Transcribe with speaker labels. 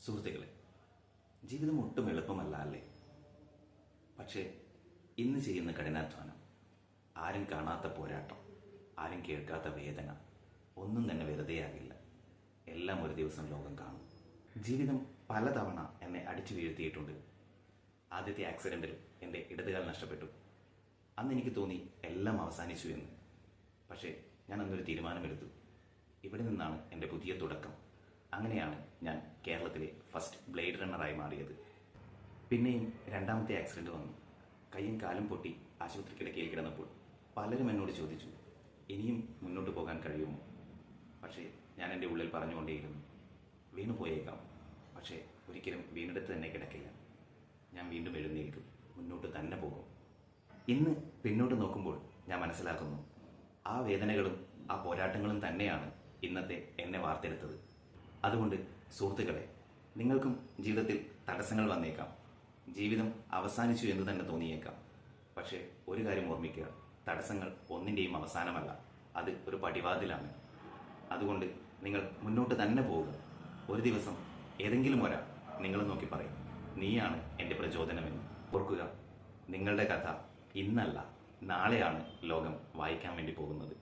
Speaker 1: സുഹൃത്തുക്കളെ, ജീവിതം ഒട്ടും എളുപ്പമല്ല അല്ലേ? പക്ഷേ ഇന്ന് ചെയ്യുന്ന കഠിനാധ്വാനം, ആരും കാണാത്ത പോരാട്ടം, ആരും കേൾക്കാത്ത വേദന ഒന്നും തന്നെ വെറുതെയാകില്ല. എല്ലാം ഒരു ദിവസം ലോകം കാണും. ജീവിതം പലതവണ എന്നെ അടിച്ചു വീഴ്ത്തിയിട്ടുണ്ട്. ആദ്യത്തെ ആക്സിഡന്റിൽ എൻ്റെ ഇടതുകാൽ നഷ്ടപ്പെട്ടു. അന്ന് എനിക്ക് തോന്നി എല്ലാം അവസാനിച്ചു എന്ന്. പക്ഷേ ഞാൻ അന്നൊരു തീരുമാനമെടുത്തു. ഇവിടെ നിന്നാണ് എൻ്റെ പുതിയ തുടക്കം. അങ്ങനെയാണ് ഞാൻ കേരളത്തിലെ ഫസ്റ്റ് ബ്ലേഡ് റണ്ണറായി മാറിയത്. പിന്നെയും രണ്ടാമത്തെ ആക്സിഡന്റ് വന്നു. കൈയും കാലും പൊട്ടി ആശുപത്രി കിടക്കയിൽ കിടന്നപ്പോൾ പലരും എന്നോട് ചോദിച്ചു, ഇനിയും മുന്നോട്ട് പോകാൻ കഴിയുമോ? പക്ഷേ ഞാൻ എൻ്റെ ഉള്ളിൽ പറഞ്ഞുകൊണ്ടേയിരുന്നു, വീണു പോയേക്കാം, പക്ഷേ ഒരിക്കലും വീണെടുത്ത് തന്നെ കിടക്കില്ല. ഞാൻ വീണ്ടും എഴുന്നേൽക്കും, മുന്നോട്ട് തന്നെ പോകും. ഇന്ന് പിന്നോട്ട് നോക്കുമ്പോൾ ഞാൻ മനസ്സിലാക്കുന്നു, ആ വേദനകളും ആ പോരാട്ടങ്ങളും തന്നെയാണ് ഇന്നത്തെ എന്നെ വാർത്തെടുത്തത്. അതുകൊണ്ട് സുഹൃത്തുക്കളെ, നിങ്ങൾക്കും ജീവിതത്തിൽ തടസ്സങ്ങൾ വന്നേക്കാം, ജീവിതം അവസാനിച്ചു എന്ന് തന്നെ തോന്നിയേക്കാം. പക്ഷേ ഒരു കാര്യം ഓർമ്മിക്കുക, തടസ്സങ്ങൾ ഒന്നിൻ്റെയും അവസാനമല്ല, അത് ഒരു പടിവാതിലാണ്. അതുകൊണ്ട് നിങ്ങൾ മുന്നോട്ട് തന്നെ പോവുക. ഒരു ദിവസം ഏതെങ്കിലും ഒരാൾ നിങ്ങളെ നോക്കി പറയും, നീയാണ് എൻ്റെ പ്രചോദനമെന്ന്. ഓർക്കുക, നിങ്ങളുടെ കഥ ഇന്നല്ല നാളെയാണ് ലോകം വായിക്കാൻ വേണ്ടി പോകുന്നത്.